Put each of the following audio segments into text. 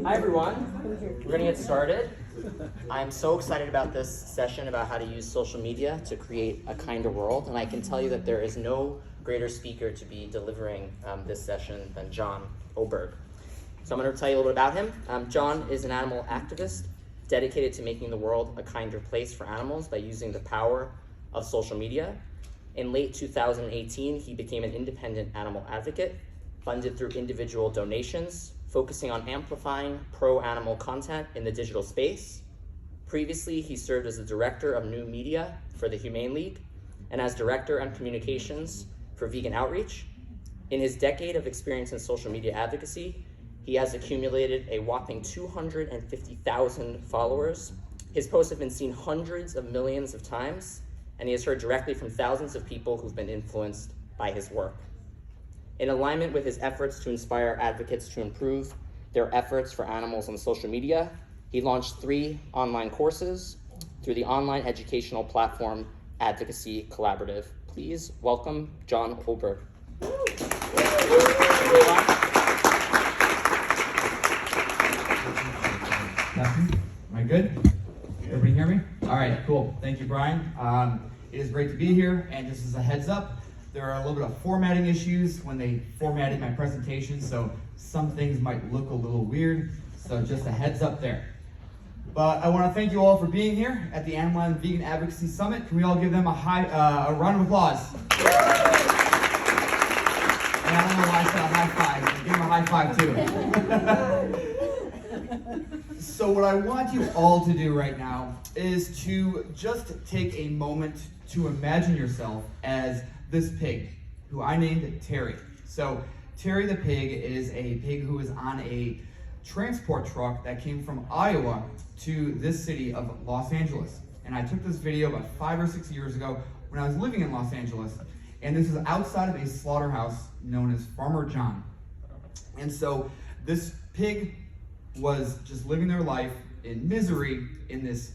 Hi everyone, we're going to get started. I'm so excited about this session about how to use social media to create a kinder world, and I can tell you that there is no greater speaker to be delivering this session than John Oberg. So I'm going to tell you a little bit about him. John is an animal activist dedicated to making the world a kinder place for animals by using the power of social media. In late 2018, he became an independent animal advocate, funded through individual donations, focusing on amplifying pro-animal content in the digital space. Previously, he served as the director of new media for the Humane League and as director on communications for vegan outreach. In his decade of experience in social media advocacy, he has accumulated a whopping 250,000 followers. His posts have been seen hundreds of millions of times, and he has heard directly from thousands of people who've been influenced by his work. In alignment with his efforts to inspire advocates to improve their efforts for animals on social media, he launched 3 online courses through the online educational platform Advocacy Collaborative. Please welcome John Oberg. Am I good? Everybody hear me? All right, cool. Thank you, Brian. It is great to be here, and just as a heads up, there are a little bit of formatting issues when they formatted my presentation, so some things might look a little weird, so just a heads up there. But I want to thank you all for being here at the Animal and Vegan Advocacy Summit. Can we all give them a round of applause? And I don't know why I said a high five, but give them a high five too. So what I want you all to do right now is to just take a moment to imagine yourself as this pig, who I named Terry. So Terry the pig is a pig who is on a transport truck that came from Iowa to this city of Los Angeles. And I took this video about 5 or 6 years ago when I was living in Los Angeles. And this is outside of a slaughterhouse known as Farmer John. And so this pig was just living their life in misery in this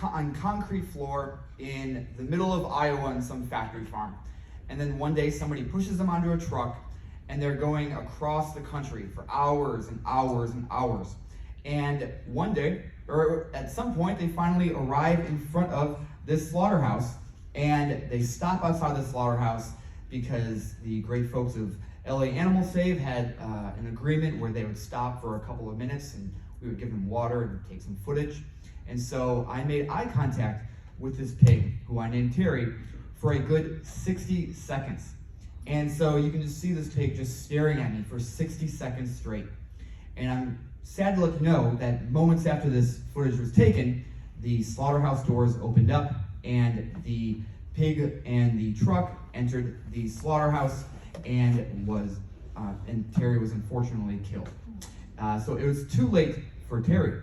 on concrete floor in the middle of Iowa in some factory farm. And then one day somebody pushes them onto a truck and they're going across the country for hours and hours and hours. And one day, or at some point, they finally arrive in front of this slaughterhouse, and they stop outside the slaughterhouse because the great folks of LA Animal Save had an agreement where they would stop for a couple of minutes and we would give them water and take some footage. And so I made eye contact with this pig, who I named Terry, for a good 60 seconds. And so you can just see this pig just staring at me for 60 seconds straight. And I'm sad to let you know that moments after this footage was taken, the slaughterhouse doors opened up and the pig and the truck entered the slaughterhouse and Terry was unfortunately killed. So it was too late for Terry.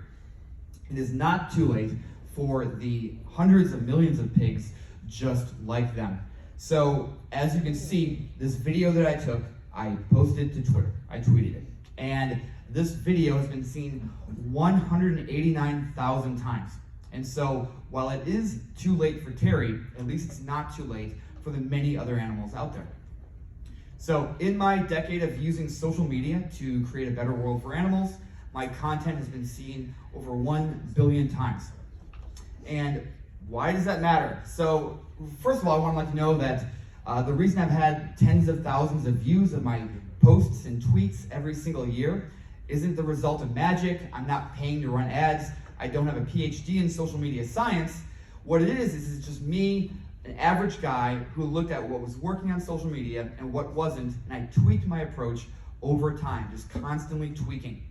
It is not too late for the hundreds of millions of pigs just like them. So as you can see, this video that I took, I posted to Twitter. I tweeted it. And this video has been seen 189,000 times. And so while it is too late for Terry, at least it's not too late for the many other animals out there. So in my decade of using social media to create a better world for animals, my content has been seen over 1 billion times. And why does that matter? So first of all, I want to let you know that the reason I've had tens of thousands of views of my posts and tweets every single year isn't the result of magic. I'm not paying to run ads. I don't have a PhD in social media science. What it is just me, an average guy who looked at what was working on social media and what wasn't, and I tweaked my approach over time, just constantly tweaking.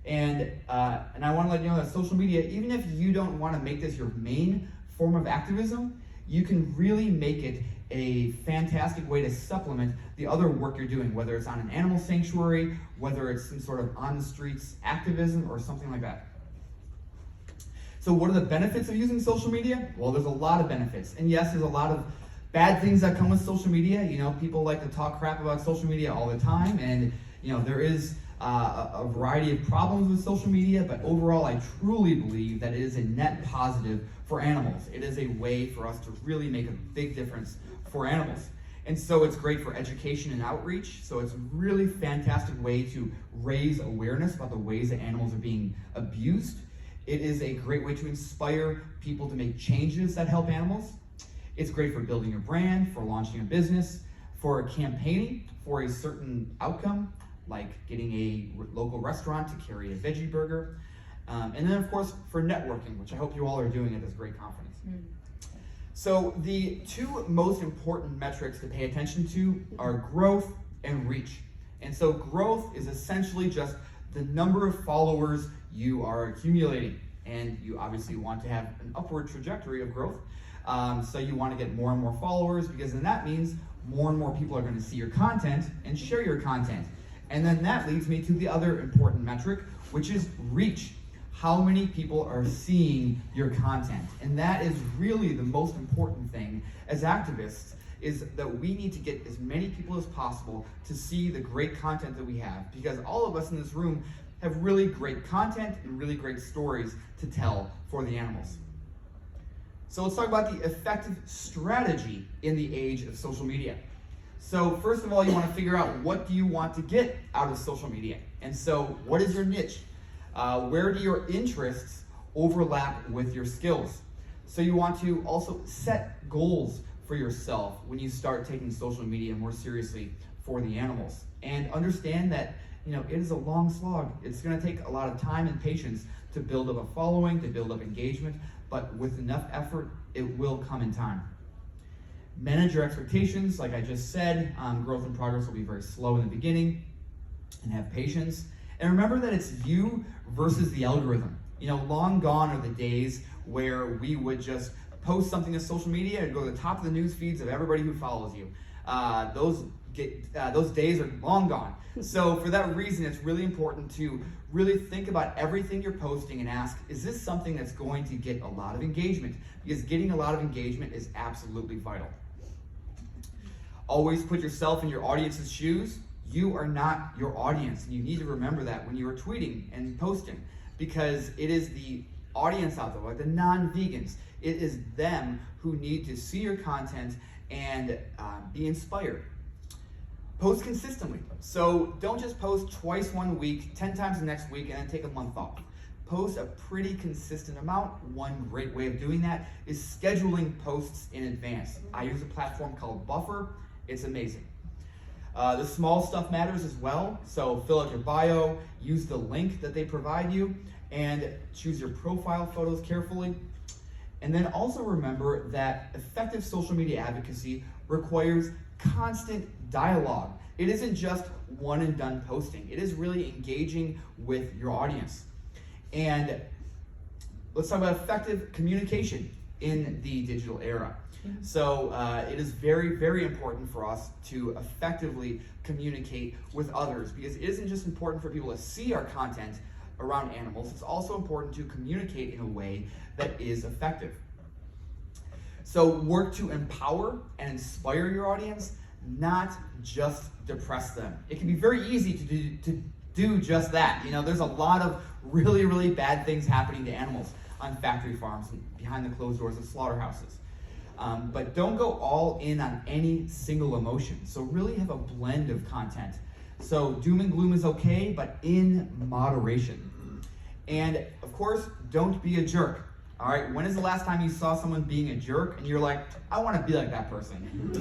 And I want to let you know that social media, even if you don't want to make this your main form of activism, you can really make it a fantastic way to supplement the other work you're doing, whether it's on an animal sanctuary, whether it's some sort of on the streets activism or something like that. So what are the benefits of using social media? Well, there's a lot of benefits. And yes, there's a lot of bad things that come with social media. You know, people like to talk crap about social media all the time, and you know, there is a variety of problems with social media, but overall I truly believe that it is a net positive for animals. It is a way for us to really make a big difference for animals. And so it's great for education and outreach. So it's a really fantastic way to raise awareness about the ways that animals are being abused. It is a great way to inspire people to make changes that help animals. It's great for building a brand, for launching a business, for campaigning for a certain outcome, like getting a local restaurant to carry a veggie burger. And then of course for networking, which I hope you all are doing at this great conference. So the two most important metrics to pay attention to are growth and reach. And so growth is essentially just the number of followers you are accumulating. And you obviously want to have an upward trajectory of growth. So you want to get more and more followers, because then that means more and more people are going to see your content and share your content. And then that leads me to the other important metric, which is reach. How many people are seeing your content? And that is really the most important thing as activists, is that we need to get as many people as possible to see the great content that we have, because all of us in this room have really great content and really great stories to tell for the animals. So let's talk about the effective strategy in the age of social media. So first of all, you want to figure out, what do you want to get out of social media? And so what is your niche? Where do your interests overlap with your skills? So you want to also set goals for yourself when you start taking social media more seriously for the animals. And understand that, it is a long slog. It's going to take a lot of time and patience to build up a following, to build up engagement, but with enough effort, it will come in time. Manage your expectations, like I just said. Growth and progress will be very slow in the beginning, and have patience. And remember that it's you versus the algorithm. Long gone are the days where we would just post something to social media and go to the top of the news feeds of everybody who follows you. Those days are long gone. So for that reason, it's really important to really think about everything you're posting and ask, is this something that's going to get a lot of engagement? Because getting a lot of engagement is absolutely vital. Always put yourself in your audience's shoes. You are not your audience. You need to remember that when you are tweeting and posting, because it is the audience out there, like the non-vegans. It is them who need to see your content and be inspired. Post consistently. So don't just post twice one week, 10 times the next week, and then take a month off. Post a pretty consistent amount. One great way of doing that is scheduling posts in advance. I use a platform called Buffer. It's amazing. The small stuff matters as well. So fill out your bio, use the link that they provide you, and choose your profile photos carefully. And then also remember that effective social media advocacy requires constant dialogue. It isn't just one and done posting. It is really engaging with your audience. And let's talk about effective communication in the digital era. So it is very, very important for us to effectively communicate with others, because it isn't just important for people to see our content around animals, it's also important to communicate in a way that is effective. So work to empower and inspire your audience, not just depress them. It can be very easy to do just that. There's a lot of really, really bad things happening to animals on factory farms and behind the closed doors of slaughterhouses. But don't go all in on any single emotion. So really have a blend of content. So doom and gloom is okay, but in moderation. And of course, don't be a jerk. All right, when is the last time you saw someone being a jerk and you're like, I want to be like that person?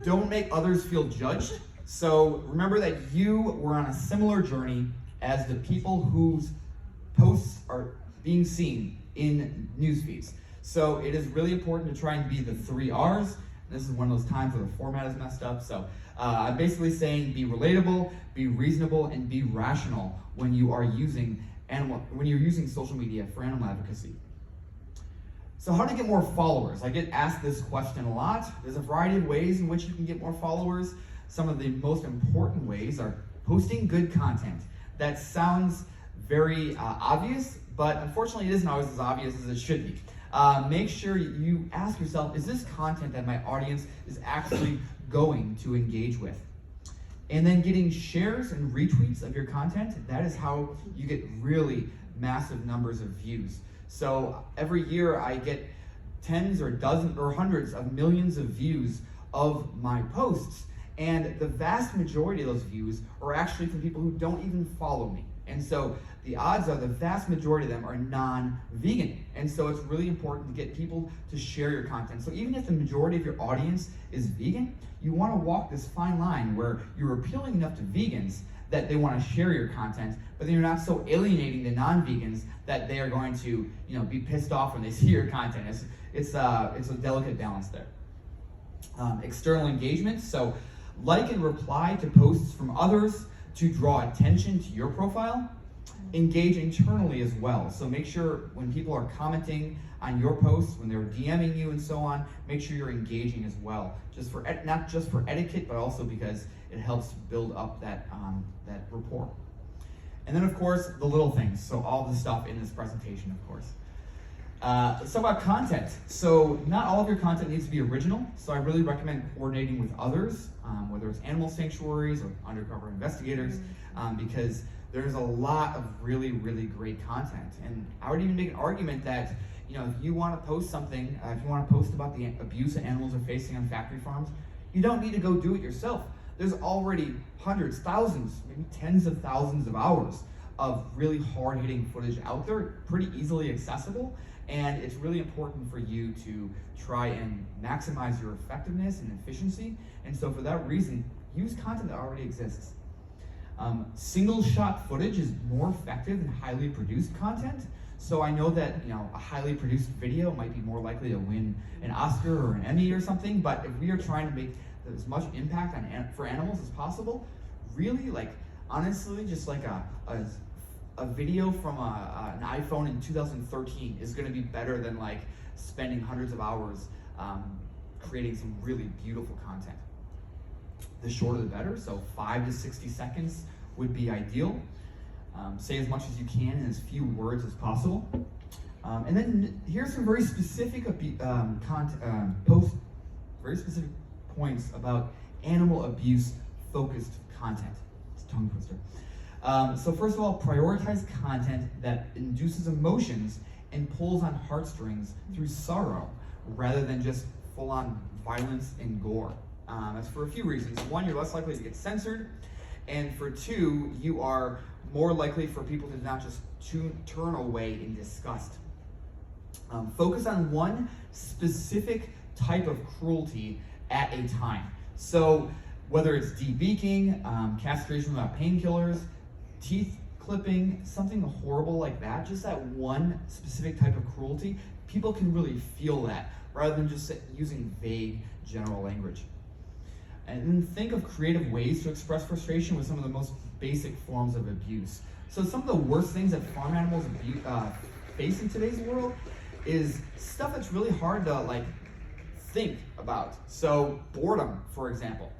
Don't make others feel judged. So remember that you were on a similar journey as the people whose posts are being seen in news feeds. So it is really important to try and be the 3 R's. This is one of those times where the format is messed up. So I'm basically saying be relatable, be reasonable, and be rational when you are using social media for animal advocacy. So how to get more followers? I get asked this question a lot. There's a variety of ways in which you can get more followers. Some of the most important ways are posting good content. That sounds very obvious, but unfortunately it isn't always as obvious as it should be. Make sure you ask yourself, is this content that my audience is actually going to engage with? And then getting shares and retweets of your content, that is how you get really massive numbers of views. So every year I get tens or dozens or hundreds of millions of views of my posts. And the vast majority of those views are actually from people who don't even follow me. And so the odds are the vast majority of them are non-vegan. And so it's really important to get people to share your content. So even if the majority of your audience is vegan, you want to walk this fine line where you're appealing enough to vegans that they want to share your content, but then you're not so alienating the non-vegans that they are going to, be pissed off when they see your content. It's a delicate balance there. External engagement. So like and reply to posts from others to draw attention to your profile. Engage internally as well. So make sure when people are commenting on your posts, when they're DMing you and so on, make sure you're engaging as well. Not just for etiquette, but also because it helps build up that rapport. And then of course, the little things. So all the stuff in this presentation, of course. Let's talk about content. So not all of your content needs to be original. So I really recommend coordinating with others, whether it's animal sanctuaries or undercover investigators, because there's a lot of really, really great content. And I would even make an argument that, if you want to post something, if you want to post about the abuse that animals are facing on factory farms, you don't need to go do it yourself. There's already hundreds, thousands, maybe tens of thousands of hours of really hard-hitting footage out there, pretty easily accessible. And it's really important for you to try and maximize your effectiveness and efficiency. And so for that reason, use content that already exists. Single shot footage is more effective than highly produced content. So I know that a highly produced video might be more likely to win an Oscar or an Emmy or something, but if we are trying to make as much impact for animals as possible, really, honestly, just like a video from an iPhone in 2013 is going to be better than spending hundreds of hours creating some really beautiful content. The shorter the better, so 5 to 60 seconds would be ideal. Say as much as you can in as few words as possible. And then here's some very specific very specific points about animal abuse focused content. It's a tongue twister. So first of all, prioritize content that induces emotions and pulls on heartstrings through sorrow, rather than just full-on violence and gore. That's for a few reasons. One, you're less likely to get censored, and for two, you are more likely for people to not just turn away in disgust. Focus on one specific type of cruelty at a time. So whether it's debeaking, castration without painkillers, teeth clipping, something horrible like that, just that one specific type of cruelty, people can really feel that rather than just using vague general language. And then think of creative ways to express frustration with some of the most basic forms of abuse. So some of the worst things that farm animals face in today's world is stuff that's really hard to think about. So boredom, for example.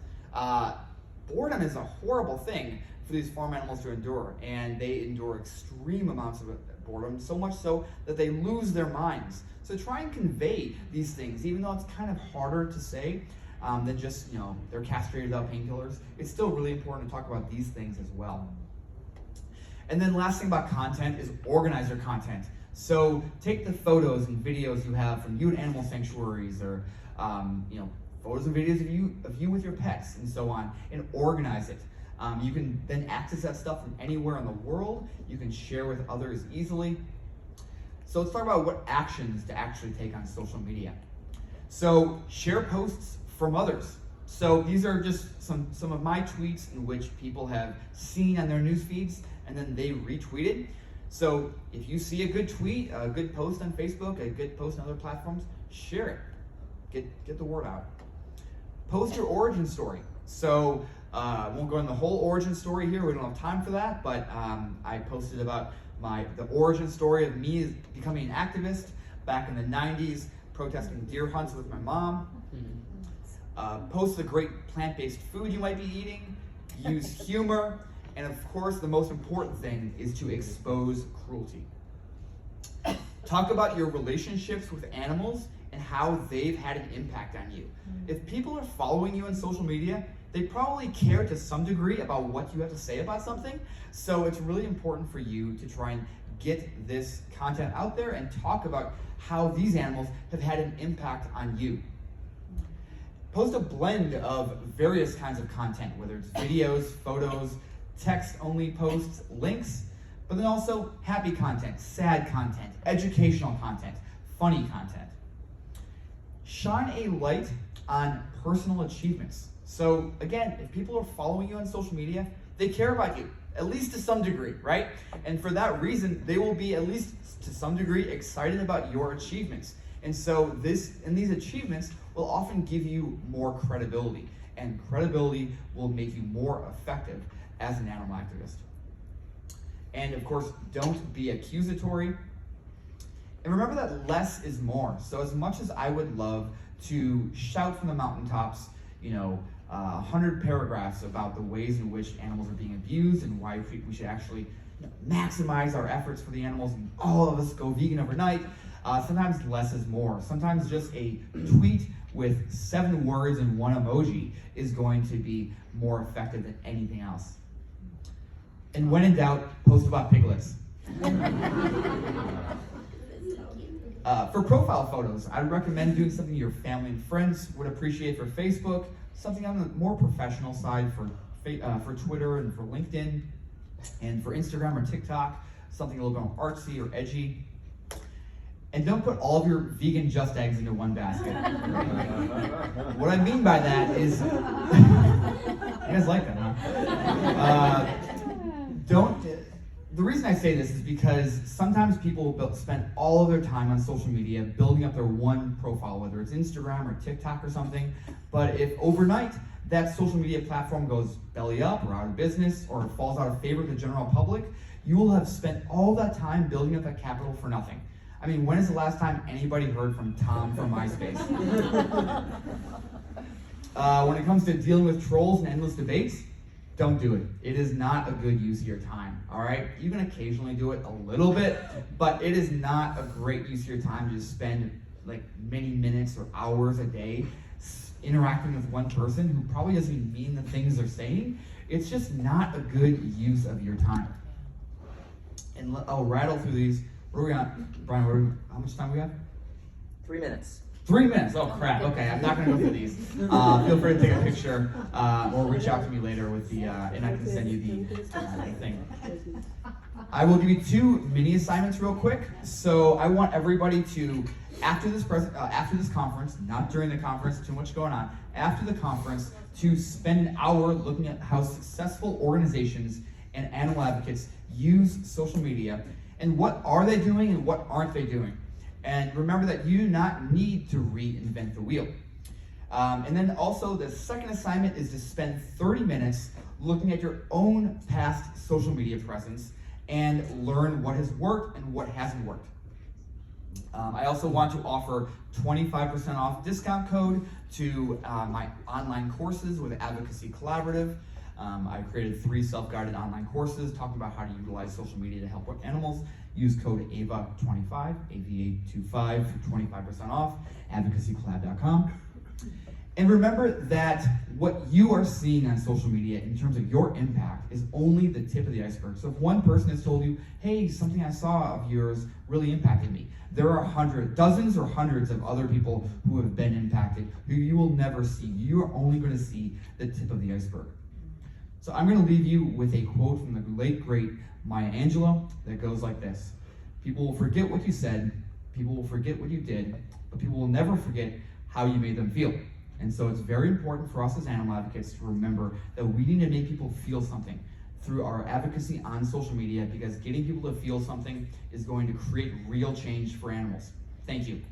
Boredom is a horrible thing for these farm animals to endure, and they endure extreme amounts of boredom, so much so that they lose their minds. So try and convey these things, even though it's kind of harder to say than just, they're castrated without painkillers. It's still really important to talk about these things as well. And then last thing about content is organize your content. So take the photos and videos you have from you at animal sanctuaries, or photos and videos of you with your pets and so on, and organize it. You can then access that stuff from anywhere in the world. You can share with others easily. So let's talk about what actions to actually take on social media. So share posts from others. So these are just some of my tweets in which people have seen on their news feeds, and then they retweeted. So if you see a good tweet, a good post on Facebook, a good post on other platforms, share it. Get the word out. Post your origin story. So I won't go into the whole origin story here. We don't have time for that, but I posted about the origin story of me becoming an activist back in the 90s, protesting deer hunts with my mom. Post the great plant-based food you might be eating. Use humor. And of course, the most important thing is to expose cruelty. Talk about your relationships with animals and how they've had an impact on you. If people are following you on social media, they probably care to some degree about what you have to say about something. So it's really important for you to try and get this content out there and talk about how these animals have had an impact on you. Post a blend of various kinds of content, whether it's videos, photos, text-only posts, links, but then also happy content, sad content, educational content, funny content. Shine a light on personal achievements. So again, if people are following you on social media, they care about you, at least to some degree, right? And for that reason, they will be at least to some degree excited about your achievements. And so these achievements will often give you more credibility, and credibility will make you more effective as an animal activist. And of course, don't be accusatory. And remember that less is more. So as much as I would love to shout from the mountaintops, 100 paragraphs about the ways in which animals are being abused and why we should actually maximize our efforts for the animals and all of us go vegan overnight, sometimes less is more. Sometimes just a tweet with 7 words and 1 emoji is going to be more effective than anything else. And when in doubt, post about piglets. For profile photos, I'd recommend doing something your family and friends would appreciate for Facebook, something on the more professional side for Twitter and for LinkedIn, and for Instagram or TikTok, something a little bit more artsy or edgy. And don't put all of your vegan just eggs into one basket. What I mean by that is, you guys like that, huh? The reason I say this is because sometimes people will spend all of their time on social media building up their one profile, whether it's Instagram or TikTok or something, but if overnight that social media platform goes belly up or out of business or falls out of favor with the general public, you will have spent all that time building up that capital for nothing. I mean, when is the last time anybody heard from Tom from MySpace? When it comes to dealing with trolls and endless debates, don't do it. It is not a good use of your time, all right? You can occasionally do it a little bit, but it is not a great use of your time to spend like many minutes or hours a day interacting with one person who probably doesn't even mean the things they're saying. It's just not a good use of your time. And I'll rattle through these. What are we on? Brian, how much time we have? 3 minutes. 3 minutes, oh crap, okay, I'm not gonna go through these. Feel free to take a picture or reach out to me later with the, and I can send you the thing. I will give you 2 mini assignments real quick. So I want everybody to, after this conference, not during the conference, too much going on, after the conference, to spend an hour looking at how successful organizations and animal advocates use social media, and what are they doing and what aren't they doing. And remember that you do not need to reinvent the wheel. And then also the second assignment is to spend 30 minutes looking at your own past social media presence and learn what has worked and what hasn't worked. I also want to offer 25% off discount code to my online courses with Advocacy Collaborative. I've created 3 self-guided online courses talking about how to utilize social media to help with animals. Use code AVA25, AVA25 for 25% off, advocacycollab.com. And remember that what you are seeing on social media in terms of your impact is only the tip of the iceberg. So if one person has told you, hey, something I saw of yours really impacted me, there are dozens or hundreds of other people who have been impacted who you will never see. You are only going to see the tip of the iceberg. So I'm going to leave you with a quote from the late, great Maya Angelou that goes like this. People will forget what you said, people will forget what you did, but people will never forget how you made them feel. And so it's very important for us as animal advocates to remember that we need to make people feel something through our advocacy on social media, because getting people to feel something is going to create real change for animals. Thank you.